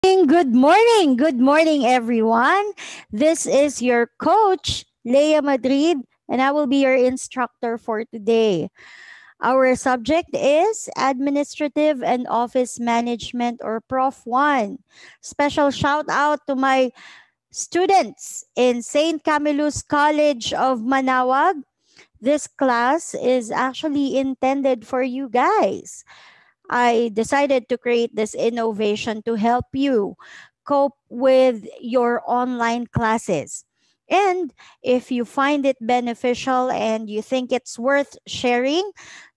Good morning, everyone. This is your coach, Leia Madrid, and I will be your instructor for today. Our subject is Administrative and Office Management, or Prof 1. Special shout out to my students in St. Camillus College of Manawag. This class is actually intended for you guys. I decided to create this innovation to help you cope with your online classes. And if you find it beneficial and you think it's worth sharing,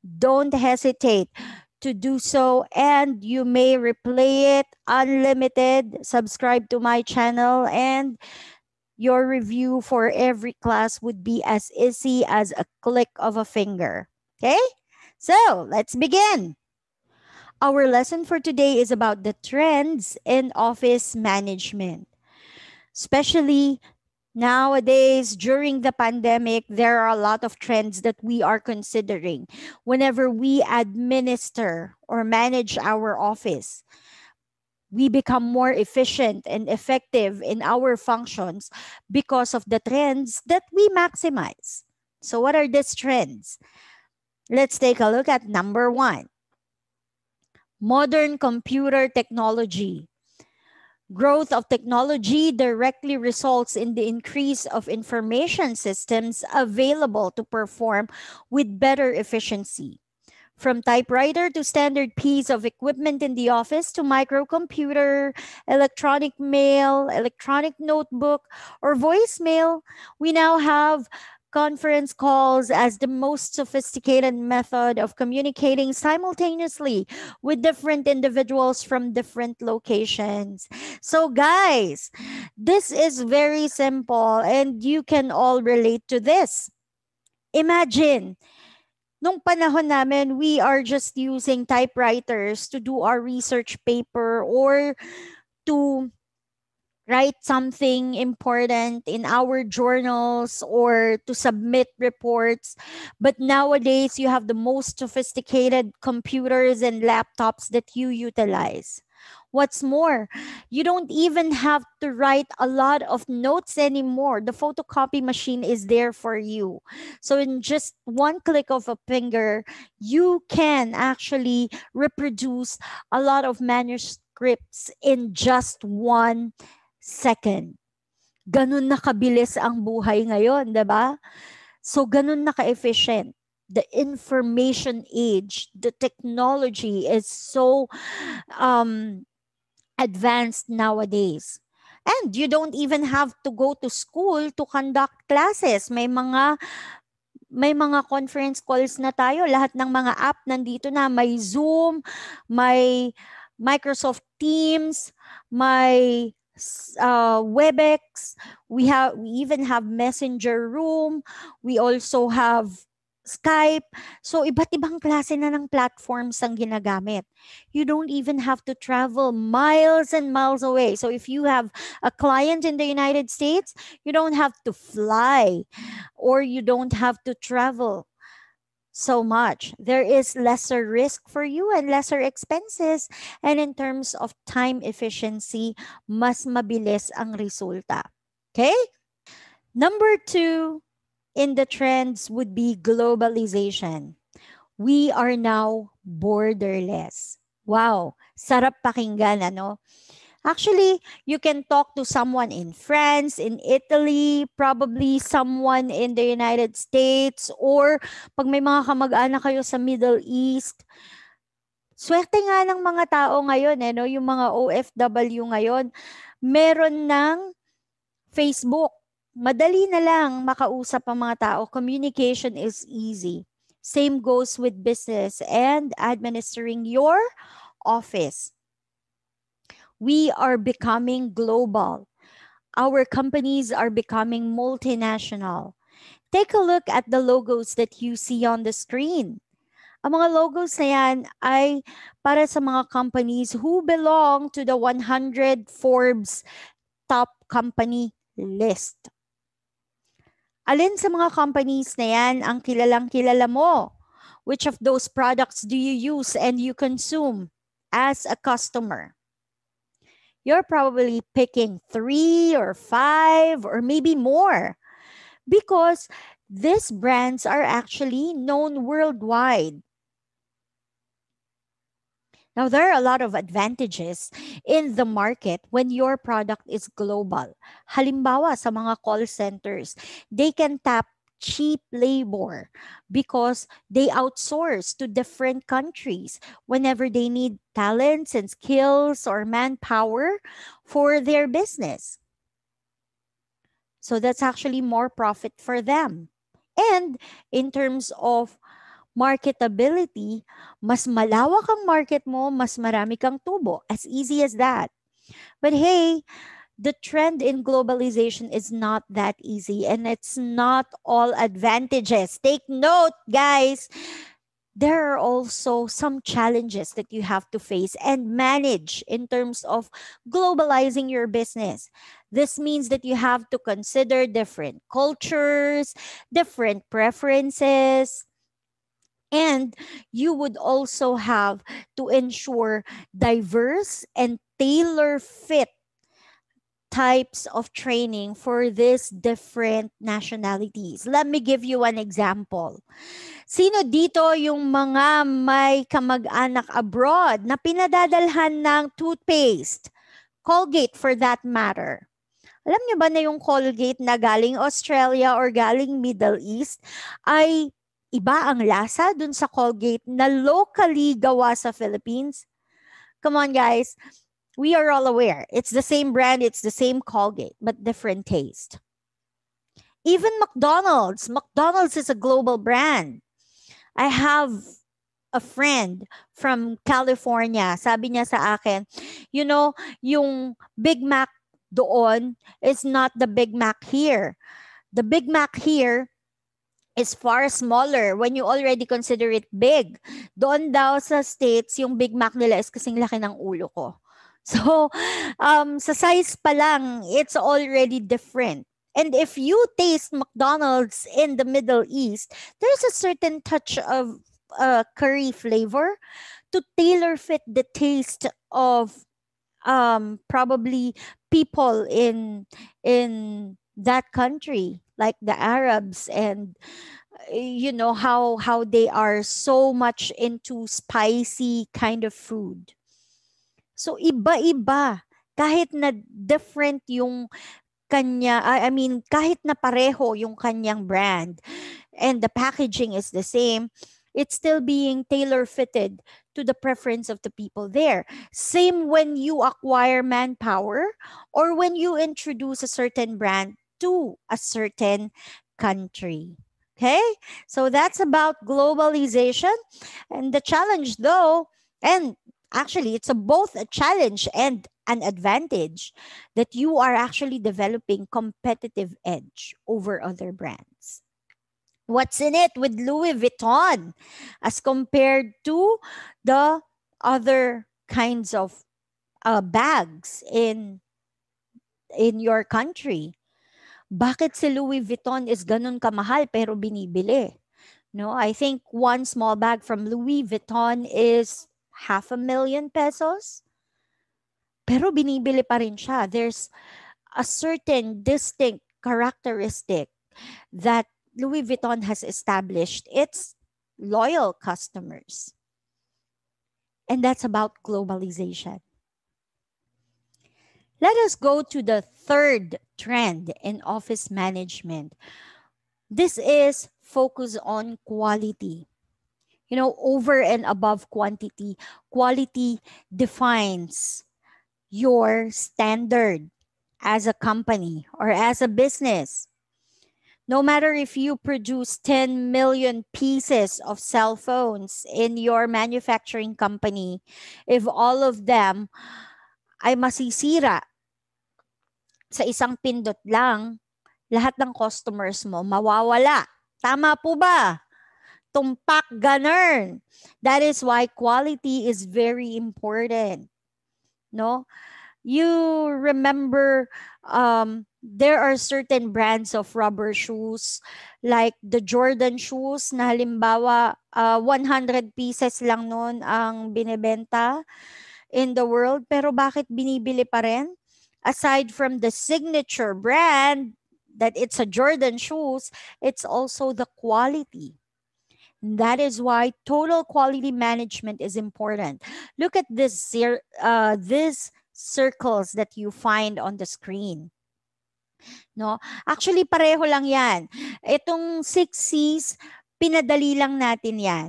don't hesitate to do so, and you may replay it unlimited. Subscribe to my channel, and your review for every class would be as easy as a click of a finger. Okay? So let's begin. Our lesson for today is about the trends in office management. Especially nowadays, during the pandemic, there are a lot of trends that we are considering whenever we administer or manage our office. We become more efficient and effective in our functions because of the trends that we maximize. So, what are these trends? Let's take a look at number one: modern computer technology. Growth of technology directly results in the increase of information systems available to perform with better efficiency. From typewriter to standard piece of equipment in the office to microcomputer, electronic mail, electronic notebook, or voicemail, we now have conference calls as the most sophisticated method of communicating simultaneously with different individuals from different locations. So, guys, this is very simple and you can all relate to this. Imagine, nung panahon namin, we are just using typewriters to do our research paper or to write something important in our journals or to submit reports. But nowadays, you have the most sophisticated computers and laptops that you utilize. What's more, you don't even have to write a lot of notes anymore. The photocopy machine is there for you. So, in just one click of a finger, you can actually reproduce a lot of manuscripts in just 1 second. Ganun na kabilis ang buhay ngayon, 'di ba? So ganun na ka-efficient. The information age, the technology is so advanced nowadays. And you don't even have to go to school to conduct classes. May mga conference calls na tayo. Lahat ng mga app nandito na. May Zoom, may Microsoft Teams, may Webex. We even have Messenger Room. We also have Skype. So, iba't ibang klase na ng platforms ang ginagamit. You don't even have to travel miles and miles away. So, if you have a client in the United States, you don't have to fly or you don't have to travel so much. There is lesser risk for you and lesser expenses. And in terms of time efficiency, mas mabilis ang resulta. Okay? Number 2 in the trends would be globalization. We are now borderless. Wow, sarap pakinggan, ano? Actually, you can talk to someone in France, in Italy, probably someone in the United States, or pag may mga kamag-anak kayo sa Middle East. Swerte nga ng mga tao ngayon, no? Yung mga OFW ngayon, meron ng Facebook. Madali na lang makausap ang mga tao. Communication is easy. Same goes with business and administering your office. We are becoming global. Our companies are becoming multinational. Take a look at the logos that you see on the screen. Ang mga logos na yan ay para sa mga companies who belong to the 100 Forbes top company list. Alin sa mga companies na yan ang kilalang-kilala mo? Which of those products do you use and you consume as a customer? you're probably picking 3 or 5 or maybe more, because these brands are actually known worldwide. Now, there are a lot of advantages in the market when your product is global. Halimbawa, sa mga call centers, they can tap cheap labor because they outsource to different countries whenever they need talents and skills or manpower for their business. So that's actually more profit for them. And in terms of marketability, mas malawak ang market mo, mas marami kang tubo. As easy as that. But hey, the trend in globalization is not that easy, and it's not all advantages. Take note, guys. There are also some challenges that you have to face and manage in terms of globalizing your business. This means that you have to consider different cultures, different preferences, and you would also have to ensure diverse and tailor fit types of training for these different nationalities. Let me give you an example. Sino dito yung mga may kamag-anak abroad na pinadadalhan ng toothpaste? Colgate for that matter. Alam niyo ba na yung Colgate na galing Australia or galing Middle East ay iba ang lasa dun sa Colgate na locally gawa sa Philippines? Come on, guys. We are all aware. It's the same brand, it's the same Colgate, but different taste. Even McDonald's. McDonald's is a global brand. I have a friend from California. Sabi niya sa akin, you know, yung Big Mac doon is not the Big Mac here. The Big Mac here is far smaller when you already consider it big. Doon daw sa States, yung Big Mac nila is kasing laki ng ulo ko. So, sa size pa lang, it's already different. And if you taste McDonald's in the Middle East, there's a certain touch of curry flavor to tailor fit the taste of probably people in that country, like the Arabs, and you know how they are so much into spicy kind of food. So iba-iba, kahit na different yung kanya, I mean kahit na pareho yung kanyang brand and the packaging is the same, it's still being tailor fitted to the preference of the people there. Same when you acquire manpower or when you introduce a certain brand to a certain country. Okay? So that's about globalization. And the challenge though, and actually it's both a challenge and an advantage, that you are actually developing competitive edge over other brands. What's in it with Louis Vuitton as compared to the other kinds of bags in your country? Bakit si Louis Vuitton is ganun kamahal pero binibili? No, I think one small bag from Louis Vuitton is 500,000 pesos. Pero binibili pa rin siya. There's a certain distinct characteristic that Louis Vuitton has established its loyal customers. And that's about globalization. Let us go to the third trend in office management. This is focus on quality. You know, over and above quantity, quality defines your standard as a company or as a business. No matter if you produce 10 million pieces of cell phones in your manufacturing company, if all of them ay masisira sa isang pindot lang, lahat ng customers mo mawawala. Tama po ba? Tumpak ganun. That is why quality is very important. No? You remember there are certain brands of rubber shoes like the Jordan shoes na halimbawa 100 pieces lang noon ang binebenta. in the world, pero bakit binibili pa rin? Aside from the signature brand, that it's a Jordan shoes, it's also the quality. That is why total quality management is important. Look at this these circles that you find on the screen. No? Actually, pareho lang yan. Itong 6 C's, pinadali lang natin yan.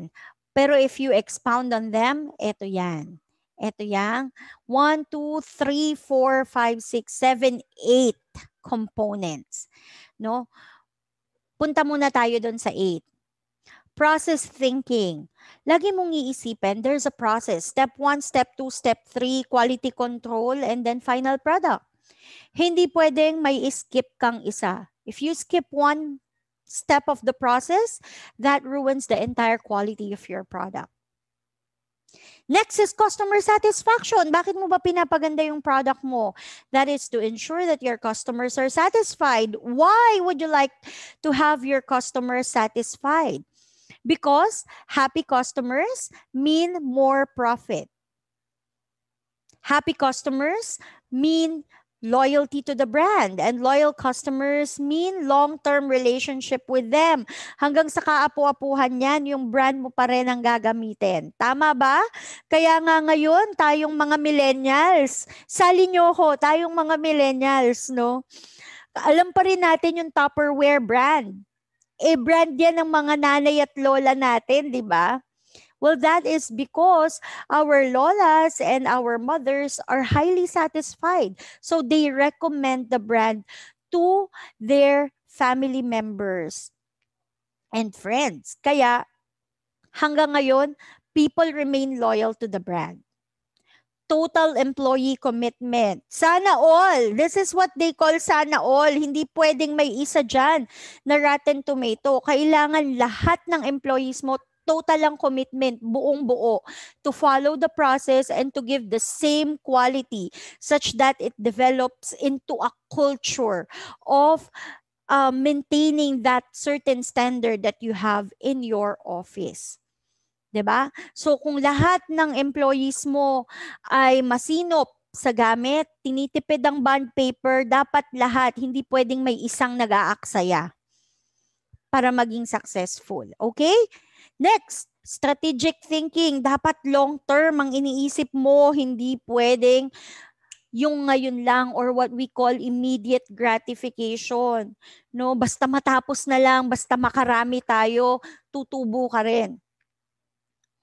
Pero if you expound on them, ito yan. Ito yang 1, 2, 3, 4, 5, 6, 7, 8 components. No? Punta muna tayo doon sa 8. Process thinking. Lagi mong iisipin, there's a process. Step 1, step 2, step 3, quality control, and then final product. Hindi pwedeng may skip kang isa. If you skip one step of the process, that ruins the entire quality of your product. Next is customer satisfaction. Bakit mo ba pinapaganda yung product mo? That is to ensure that your customers are satisfied. Why would you like to have your customers satisfied? Because happy customers mean more profit. Happy customers mean loyalty to the brand, and loyal customers mean long-term relationship with them. Hanggang sa kaapu-apuhan yan, yung brand mo pa rin ang gagamitin. Tama ba? Kaya nga ngayon, tayong mga millennials, sali nyo ko, tayong mga millennials, no? Alam pa rin natin yung Tupperware brand. Brand yan ng mga nanay at lola natin, di ba? Well, that is because our lolas and our mothers are highly satisfied. So they recommend the brand to their family members and friends. Kaya hanggang ngayon, people remain loyal to the brand. Total employee commitment. Sana all. This is what they call sana all. Hindi pwedeng may isa dyan na Rotten Tomato. Kailangan lahat ng employees mo total ang commitment, buong buo, to follow the process and to give the same quality such that it develops into a culture of maintaining that certain standard that you have in your office. 'Di ba? So kung lahat ng employees mo ay masinop sa gamit, tinitipid ang bond paper, dapat lahat, hindi pwedeng may isang nag-aaksaya para maging successful. Okay? Next, strategic thinking. Dapat long-term ang iniisip mo, hindi pwedeng yung ngayon lang or what we call immediate gratification. No, basta matapos na lang, basta makarami tayo, tutubo ka rin.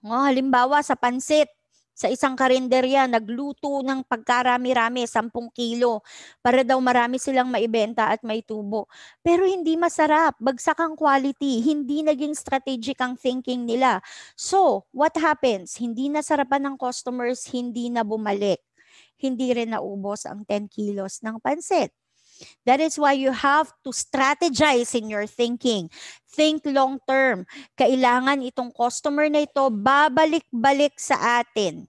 Halimbawa sa pansit, sa isang karinderya, nagluto ng pagkarami-rami, 10 kilo, para daw marami silang maibenta at may tubo. Pero hindi masarap, bagsak ang quality, hindi naging strategic ang thinking nila. So, what happens? Hindi nasarapan ng customers, hindi na bumalik. Hindi rin naubos ang 10 kilos ng pansit. That is why you have to strategize in your thinking. Think long term. Kailangan itong customer na ito babalik-balik sa atin.